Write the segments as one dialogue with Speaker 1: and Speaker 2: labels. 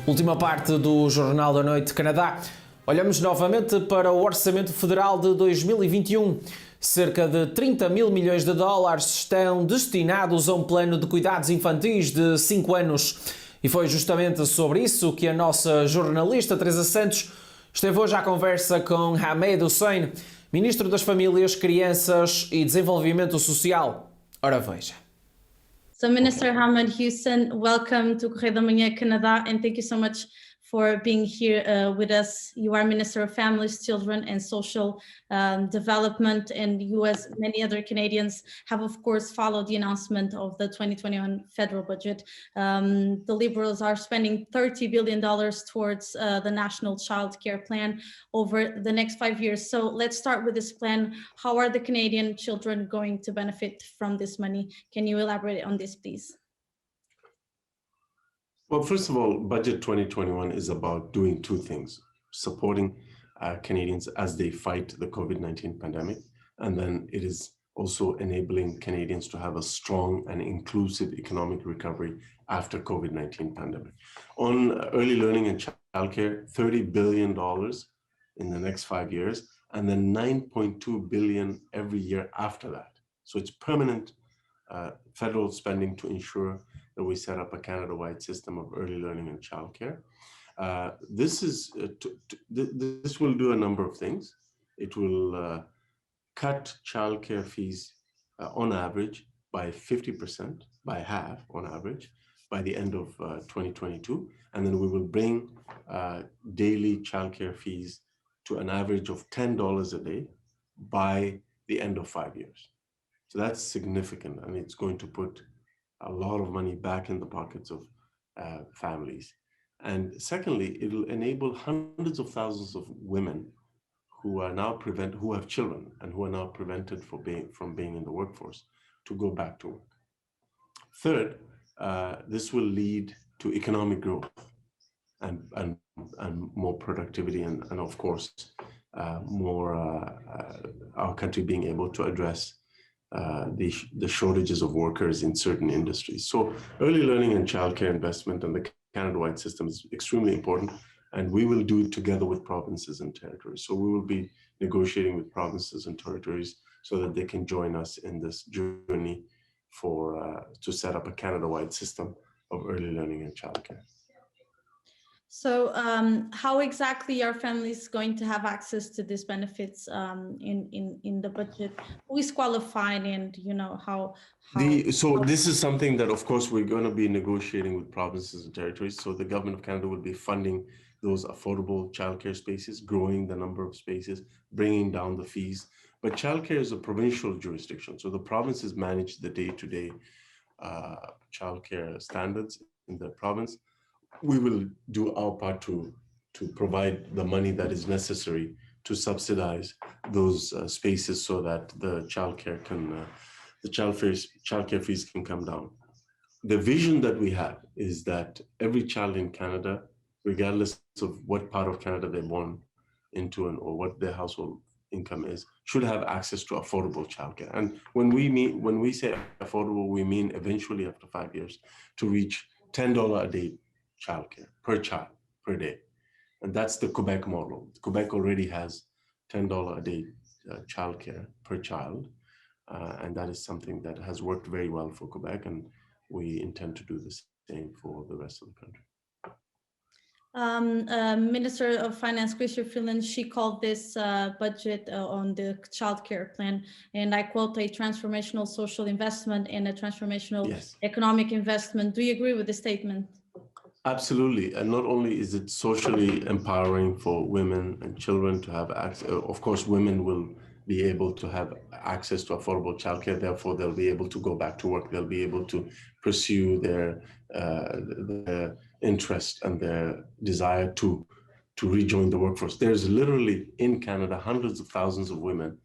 Speaker 1: Última parte do Jornal da Noite Canadá. Olhamos novamente para o Orçamento Federal de 2021. Cerca de 30 mil milhões de dólares estão destinados a um plano de cuidados infantis de 5 anos. E foi justamente sobre isso que a nossa jornalista Teresa Santos esteve hoje à conversa com Ahmed Hussen, ministro das Famílias, Crianças e Desenvolvimento Social. Ora veja.
Speaker 2: So Minister Ahmed Hussen, welcome to Correio da Manhã, Canada, and thank you so much for being here with us. You are Minister of Families, Children and Social Development, and you, as many other Canadians, have of course followed the announcement of the 2021 federal budget. The Liberals are spending $30 billion towards the National Child Care Plan over the next 5 years. So let's start with this plan. How are the Canadian children going to benefit from this money? Can you elaborate on this, please?
Speaker 3: Well, first of all, Budget 2021 is about doing two things: supporting Canadians as they fight the COVID-19 pandemic, and then it is also enabling Canadians to have a strong and inclusive economic recovery after COVID-19 pandemic. On early learning and childcare, $30 billion in the next 5 years, and then $9.2 billion every year after that. So it's permanent federal spending to ensure that we set up a Canada-wide system of early learning and childcare. This will do a number of things. It will cut childcare fees on average by 50%, by half on average, by the end of 2022. And then we will bring daily childcare fees to an average of $10 a day by the end of 5 years. So that's significant, and it's going to put a lot of money back in the pockets of families. And secondly, it will enable hundreds of thousands of women who are now who have children and who are now prevented from being in the workforce to go back to work. Third, this will lead to economic growth and more productivity and of course more our country being able to address the shortages of workers in certain industries. So early learning and childcare investment and the Canada-wide system is extremely important, and we will do it together with provinces and territories. So we will be negotiating with provinces and territories so that they can join us in this journey to set up a Canada-wide system of early learning and childcare. So
Speaker 2: how exactly are families going to have access to these benefits in the budget? Who is qualified, and how?
Speaker 3: So this is something that, of course, we're going to be negotiating with provinces and territories. So the government of Canada will be funding those affordable childcare spaces, growing the number of spaces, bringing down the fees. But childcare is a provincial jurisdiction. So the provinces manage the day-to-day childcare standards in the province. We will do our part to provide the money that is necessary to subsidize those spaces so that the childcare fees can come down. The vision that we have is that every child in Canada, regardless of what part of Canada they're born into or what their household income is, should have access to affordable childcare. And when we say affordable, we mean eventually after 5 years to reach $10 a day childcare per child per day. And that's the Quebec model. Quebec already has $10 a day childcare per child. And that is something that has worked very well for Quebec, and we intend to do the same for the rest of the country.
Speaker 2: Minister of Finance, Chrystia Freeland, she called this budget on the child care plan, and I quote, a transformational social investment and a transformational economic investment. Do you agree with the statement?
Speaker 3: Absolutely. And not only is it socially empowering for women and children to have access, of course, women will be able to have access to affordable childcare. Therefore, they'll be able to go back to work. They'll be able to pursue their interest and their desire to rejoin the workforce. There's literally in Canada hundreds of thousands of women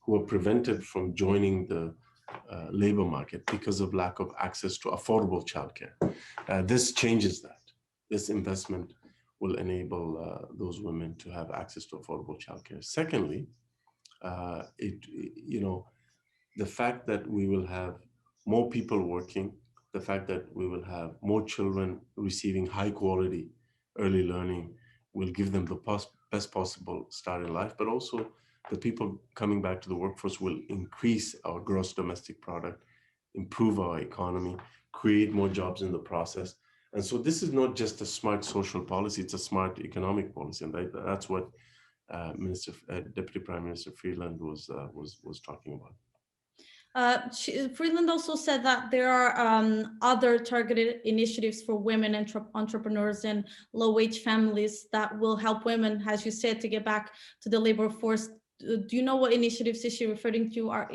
Speaker 3: who are prevented from joining the labor market because of lack of access to affordable childcare. This changes that. This investment will enable those women to have access to affordable childcare. Secondly, the fact that we will have more people working, the fact that we will have more children receiving high quality early learning will give them the best possible start in life, but also the people coming back to the workforce will increase our gross domestic product, improve our economy, create more jobs in the process. And so this is not just a smart social policy, it's a smart economic policy. And that's what Deputy Prime Minister Freeland was talking about.
Speaker 2: Freeland also said that there are other targeted initiatives for women entrepreneurs and low-wage families that will help women, as you said, to get back to the labor force. Do you know what initiatives is she referring to? Are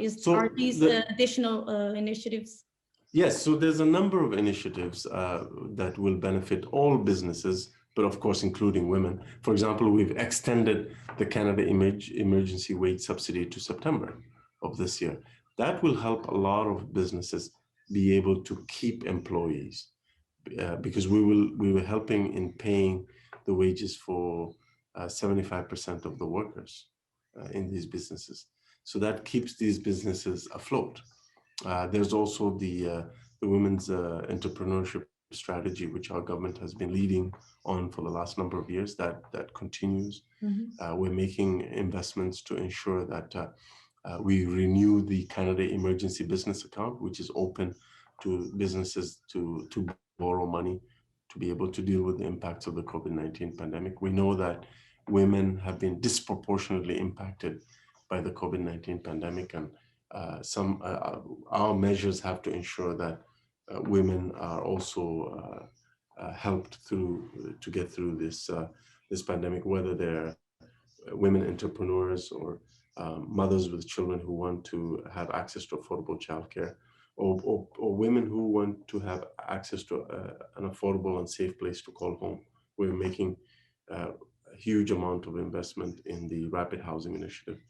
Speaker 2: these additional initiatives?
Speaker 3: Yes, so there's a number of initiatives that will benefit all businesses, but of course, including women. For example, we've extended the Canada Emergency Wage Subsidy to September of this year. That will help a lot of businesses be able to keep employees because we were helping in paying the wages for 75% of the workers in these businesses. So that keeps these businesses afloat. There's also the women's entrepreneurship strategy, which our government has been leading on for the last number of years. That continues. Mm-hmm. We're making investments to ensure that we renew the Canada Emergency Business Account, which is open to businesses to borrow money to be able to deal with the impacts of the COVID-19 pandemic. We know that women have been disproportionately impacted by the COVID-19 pandemic, and our measures have to ensure that women are also helped to get through this pandemic, whether they're women entrepreneurs or mothers with children who want to have access to affordable childcare, or women who want to have access to an affordable and safe place to call home. We're making a huge amount of investment in the Rapid Housing Initiative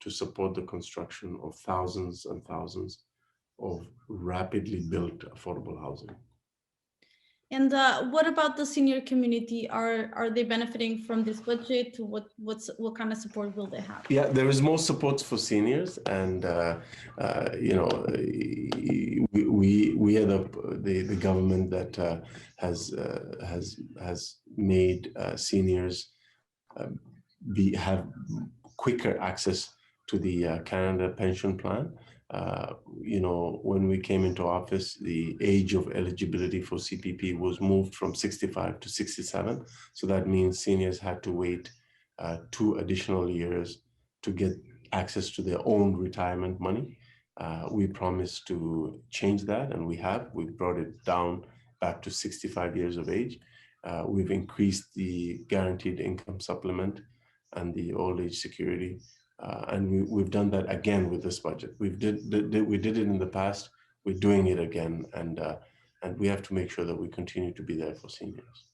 Speaker 3: to support the construction of thousands and thousands of rapidly built affordable housing.
Speaker 2: And what about the senior community? Are they benefiting from this budget? What kind of support will they have?
Speaker 3: Yeah, there is more support for seniors, and we are the government that has made seniors have quicker access to the Canada Pension Plan. When we came into office, the age of eligibility for CPP was moved from 65 to 67. So that means seniors had to wait 2 additional years to get access to their own retirement money. We promised to change that, and we have. We've brought it down back to 65 years of age. We've increased the guaranteed income supplement and the old age security. And we've done that again with this budget. We did it in the past. We're doing it again, and we have to make sure that we continue to be there for seniors.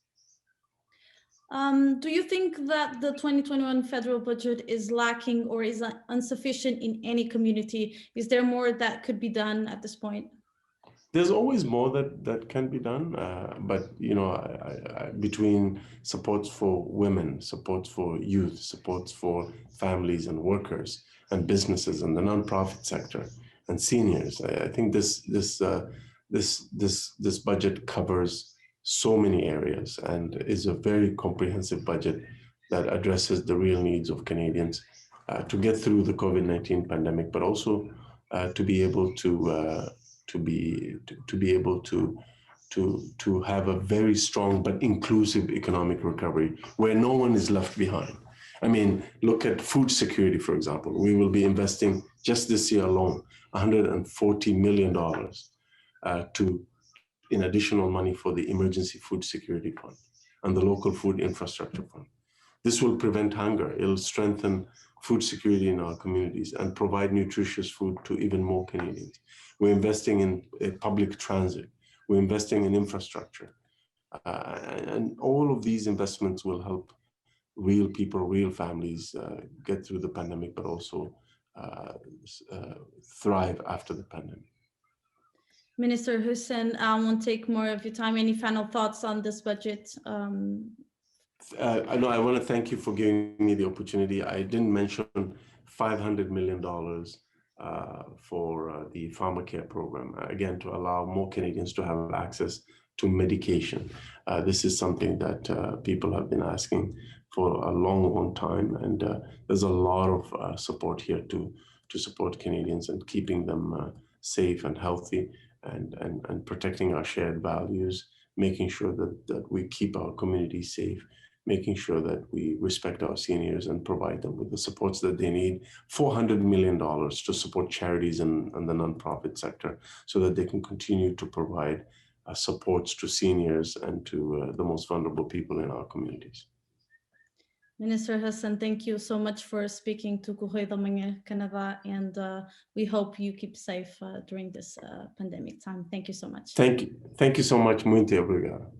Speaker 2: Do you think that the 2021 federal budget is lacking or is insufficient in any community? Is there more that could be done at this point?
Speaker 3: There's always more that can be done, but between supports for women, supports for youth, supports for families and workers and businesses and the nonprofit sector and seniors, I think this budget covers so many areas and is a very comprehensive budget that addresses the real needs of Canadians to get through the COVID-19 pandemic, but also to be able to be able to have a very strong but inclusive economic recovery where no one is left behind. I mean, look at food security, for example. We will be investing just this year alone $140 million in additional money for the Emergency Food Security Fund and the Local Food Infrastructure Fund. This will prevent hunger. It'll strengthen food security in our communities and provide nutritious food to even more Canadians. We're investing in public transit. We're investing in infrastructure. And all of these investments will help real people, real families get through the pandemic, but also thrive after the pandemic.
Speaker 2: Minister Hussen, I won't take more of your time. Any final thoughts on this budget?
Speaker 3: I want to thank you for giving me the opportunity. I didn't mention $500 million for the pharmacare program, again, to allow more Canadians to have access to medication. This is something that people have been asking for a long time, and there's a lot of support here to support Canadians and keeping them safe and healthy, and protecting our shared values, making sure that we keep our community safe, making sure that we respect our seniors and provide them with the supports that they need. $400 million to support charities and the nonprofit sector so that they can continue to provide supports to seniors and to the most vulnerable people in our communities.
Speaker 2: Minister Hussen, thank you so much for speaking to Correio da Manhã, Canada, and we hope you keep safe during this pandemic time. Thank you so much.
Speaker 3: Thank you so much. Muito obrigado.